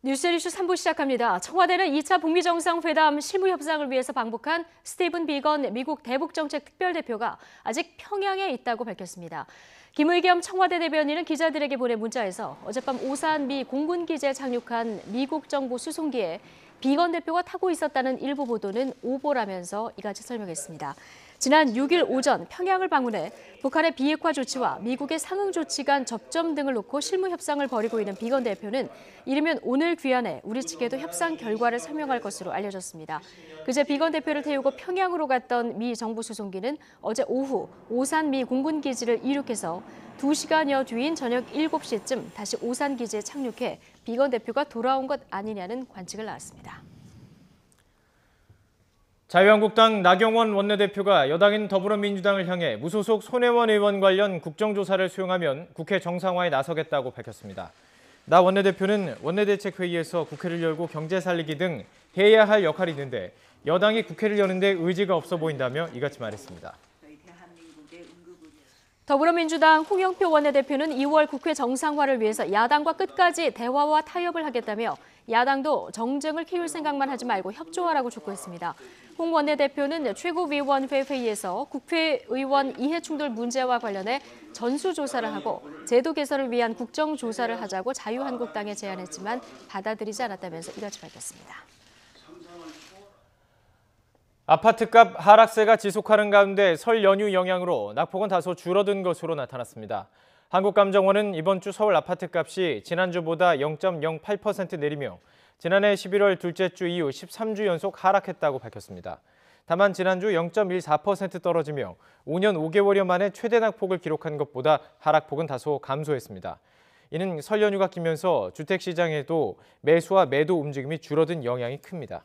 뉴스리슈 3부 시작합니다. 청와대는 2차 북미 정상회담 실무 협상을 위해서 방북한 스티븐 비건 미국 대북정책 특별대표가 아직 평양에 있다고 밝혔습니다. 김의겸 청와대 대변인은 기자들에게 보낸 문자에서 어젯밤 오산 미 공군기지에 착륙한 미국 정부 수송기에 비건 대표가 타고 있었다는 일부 보도는 오보라면서 이같이 설명했습니다. 지난 6일 오전 평양을 방문해 북한의 비핵화 조치와 미국의 상응 조치 간 접점 등을 놓고 실무 협상을 벌이고 있는 비건 대표는 이르면 오늘 귀환해 우리 측에도 협상 결과를 설명할 것으로 알려졌습니다. 그제 비건 대표를 태우고 평양으로 갔던 미 정부 수송기는 어제 오후 오산 미 공군기지를 이륙해서 2시간여 뒤인 저녁 7시쯤 다시 오산 기지에 착륙해 비건 대표가 돌아온 것 아니냐는 관측을 나왔습니다. 자유한국당 나경원 원내대표가 여당인 더불어민주당을 향해 무소속 손혜원 의원 관련 국정조사를 수용하면 국회 정상화에 나서겠다고 밝혔습니다. 나 원내대표는 원내대책회의에서 국회를 열고 경제 살리기 등 해야 할 역할이 있는데 여당이 국회를 여는데 의지가 없어 보인다며 이같이 말했습니다. 더불어민주당 홍영표 원내대표는 2월 국회 정상화를 위해서 야당과 끝까지 대화와 타협을 하겠다며 야당도 정쟁을 키울 생각만 하지 말고 협조하라고 촉구했습니다. 홍 원내대표는 최고위원회 회의에서 국회의원 이해충돌 문제와 관련해 전수조사를 하고 제도 개선을 위한 국정조사를 하자고 자유한국당에 제안했지만 받아들이지 않았다면서 이같이 밝혔습니다. 아파트값 하락세가 지속하는 가운데 설 연휴 영향으로 낙폭은 다소 줄어든 것으로 나타났습니다. 한국감정원은 이번 주 서울 아파트값이 지난주보다 0.08% 내리며 지난해 11월 둘째 주 이후 13주 연속 하락했다고 밝혔습니다. 다만 지난주 0.14% 떨어지며 5년 5개월여 만에 최대 낙폭을 기록한 것보다 하락폭은 다소 감소했습니다. 이는 설 연휴가 끼면서 주택시장에도 매수와 매도 움직임이 줄어든 영향이 큽니다.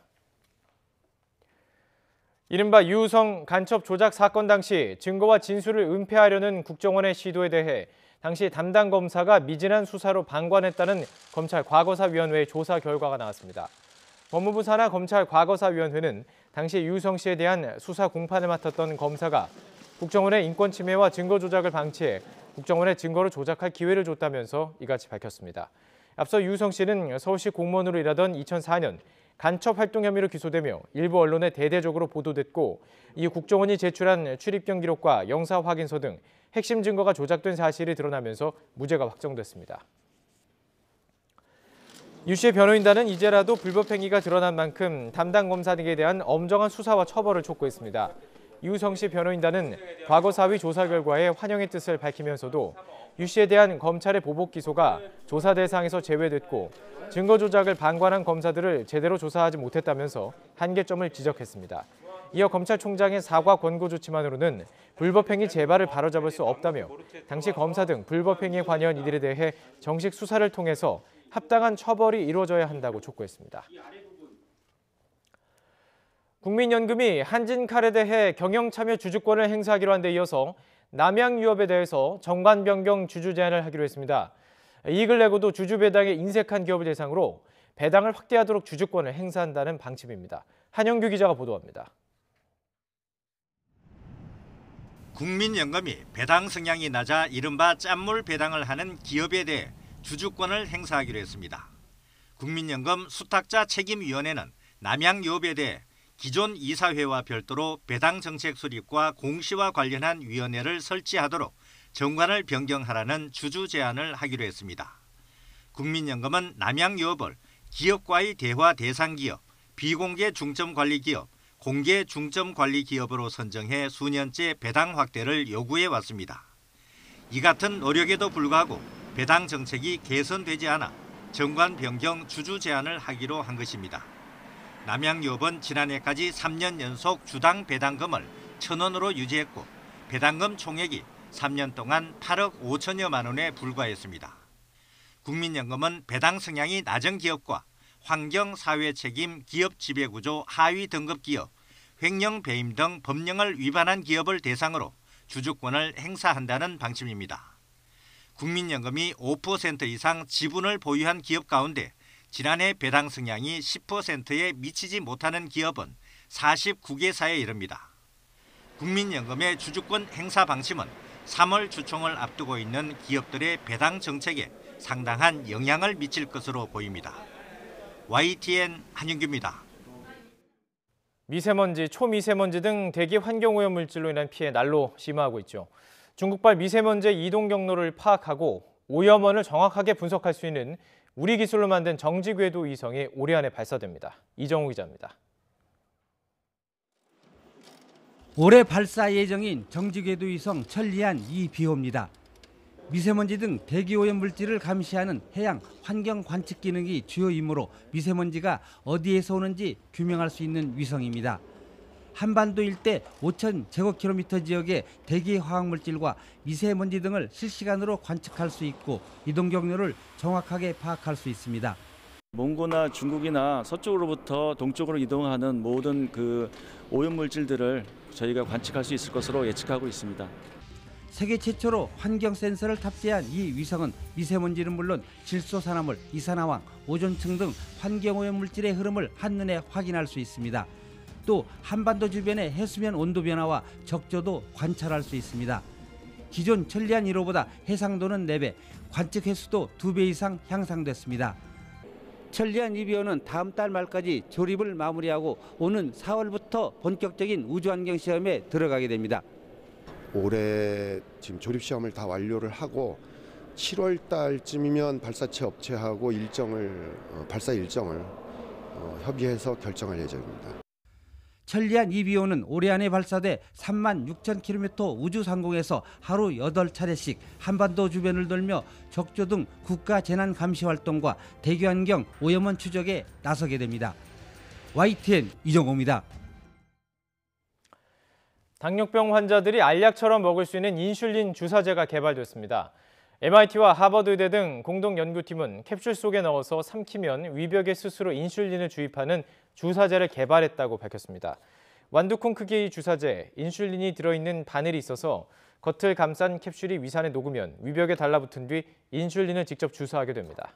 이른바 유우성 간첩 조작 사건 당시 증거와 진술을 은폐하려는 국정원의 시도에 대해 당시 담당 검사가 미진한 수사로 방관했다는 검찰 과거사위원회의 조사 결과가 나왔습니다. 법무부 산하 검찰 과거사위원회는 당시 유우성 씨에 대한 수사 공판을 맡았던 검사가 국정원의 인권 침해와 증거 조작을 방치해 국정원에 증거를 조작할 기회를 줬다면서 이같이 밝혔습니다. 앞서 유우성 씨는 서울시 공무원으로 일하던 2004년 간첩 활동 혐의로 기소되며 일부 언론에 대대적으로 보도됐고 이후 국정원이 제출한 출입경 기록과 영사 확인서 등 핵심 증거가 조작된 사실이 드러나면서 무죄가 확정됐습니다. 유 씨의 변호인단은 이제라도 불법행위가 드러난 만큼 담당 검사 등에 대한 엄정한 수사와 처벌을 촉구했습니다. 유성 씨 변호인단은 과거사위 조사 결과에 환영의 뜻을 밝히면서도 유 씨에 대한 검찰의 보복 기소가 조사 대상에서 제외됐고 증거 조작을 방관한 검사들을 제대로 조사하지 못했다면서 한계점을 지적했습니다. 이어 검찰총장의 사과 권고 조치만으로는 불법행위 재발을 바로잡을 수 없다며 당시 검사 등 불법행위에 관여한 이들에 대해 정식 수사를 통해서 합당한 처벌이 이루어져야 한다고 촉구했습니다. 국민연금이 한진칼에 대해 경영참여 주주권을 행사하기로 한 데 이어서 남양유업에 대해서 정관 변경 주주 제한을 하기로 했습니다. 이익을 내고도 주주 배당에 인색한 기업을 대상으로 배당을 확대하도록 주주권을 행사한다는 방침입니다. 한영규 기자가 보도합니다. 국민연금이 배당 성향이 낮아 이른바 짠물 배당을 하는 기업에 대해 주주권을 행사하기로 했습니다. 국민연금 수탁자 책임위원회는 남양유업에 대해 기존 이사회와 별도로 배당 정책 수립과 공시와 관련한 위원회를 설치하도록 정관을 변경하라는 주주 제안을 하기로 했습니다. 국민연금은 남양유업을 기업과의 대화 대상 기업, 비공개 중점 관리 기업, 공개 중점 관리 기업으로 선정해 수년째 배당 확대를 요구해 왔습니다. 이 같은 노력에도 불구하고 배당 정책이 개선되지 않아 정관 변경 주주 제안을 하기로 한 것입니다. 남양유업은 지난해까지 3년 연속 주당 배당금을 1,000원으로 유지했고 배당금 총액이 3년 동안 8억 5천여만 원에 불과했습니다. 국민연금은 배당 성향이 낮은 기업과 환경, 사회 책임, 기업 지배구조, 하위 등급 기업, 횡령 배임 등 법령을 위반한 기업을 대상으로 주주권을 행사한다는 방침입니다. 국민연금이 5% 이상 지분을 보유한 기업 가운데 지난해 배당 성향이 10%에 미치지 못하는 기업은 49개사에 이릅니다. 국민연금의 주주권 행사 방침은 3월 주총을 앞두고 있는 기업들의 배당 정책에 상당한 영향을 미칠 것으로 보입니다. YTN 한윤규입니다. 미세먼지, 초미세먼지 등 대기 환경오염 물질로 인한 피해 날로 심화하고 있죠. 중국발 미세먼지의 이동 경로를 파악하고 오염원을 정확하게 분석할 수 있는 우리 기술로 만든 정지궤도 위성이 올해 안에 발사됩니다. 이정우 기자입니다. 올해 발사 예정인 정지궤도 위성 천리안 2비호입니다. 미세먼지 등 대기오염 물질을 감시하는 해양 환경 관측 기능이 주요 임무로 미세먼지가 어디에서 오는지 규명할 수 있는 위성입니다. 한반도 일대 5,000제곱킬로미터 지역의 대기 화학물질과 미세먼지 등을 실시간으로 관측할 수 있고 이동 경로를 정확하게 파악할 수 있습니다. 몽고나 중국이나 서쪽으로부터 동쪽으로 이동하는 모든 그 오염 물질들을 저희가 관측할 수 있을 것으로 예측하고 있습니다. 세계 최초로 환경 센서를 탑재한 이 위성은 미세먼지는 물론 질소산화물, 이산화황, 오존층 등 환경오염 물질의 흐름을 한눈에 확인할 수 있습니다. 또 한반도 주변의 해수면 온도 변화와 적조도 관찰할 수 있습니다. 기존 천리안 1호보다 해상도는 4배, 관측 횟수도 2배 이상 향상됐습니다. 천리안 2비호는 다음 달 말까지 조립을 마무리하고 오는 4월부터 본격적인 우주환경 시험에 들어가게 됩니다. 올해 지금 조립 시험을 다 완료를 하고 7월 달쯤이면 발사체 업체하고 발사 일정을 협의해서 결정할 예정입니다. 천리안 2비호는 올해 안에 발사돼 36,000km 우주 상공에서 하루 8차례씩 한반도 주변을 돌며 적조 등 국가 재난 감시 활동과 대기 환경 오염원 추적에 나서게 됩니다. YTN 이정호입니다. 당뇨병 환자들이 알약처럼 먹을 수 있는 인슐린 주사제가 개발됐습니다. MIT와 하버드의대 등 공동 연구팀은 캡슐 속에 넣어서 삼키면 위벽에 스스로 인슐린을 주입하는 주사제를 개발했다고 밝혔습니다. 완두콩 크기의 주사제, 인슐린이 들어있는 바늘이 있어서 겉을 감싼 캡슐이 위산에 녹으면 위벽에 달라붙은 뒤 인슐린을 직접 주사하게 됩니다.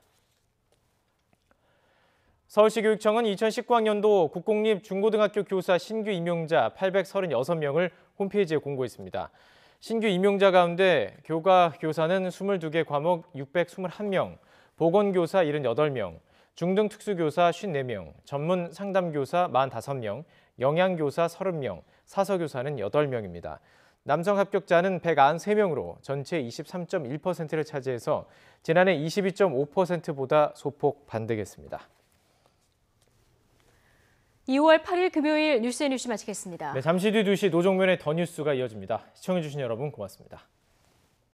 서울시 교육청은 2019학년도 국공립 중고등학교 교사 신규 임용자 836명을 홈페이지에 공고했습니다. 신규 임용자 가운데 교과 교사는 22개 과목 621명, 보건교사 78명, 중등특수교사 54명, 전문 상담교사 45명, 영양교사 30명, 사서교사는 8명입니다. 남성 합격자는 193명으로 전체 23.1%를 차지해서 지난해 22.5%보다 소폭 반등했습니다. 2월 8일 금요일 뉴스앤뉴스 마치겠습니다. 네, 잠시 뒤 2시 노종면의 더 뉴스가 이어집니다. 시청해주신 여러분 고맙습니다.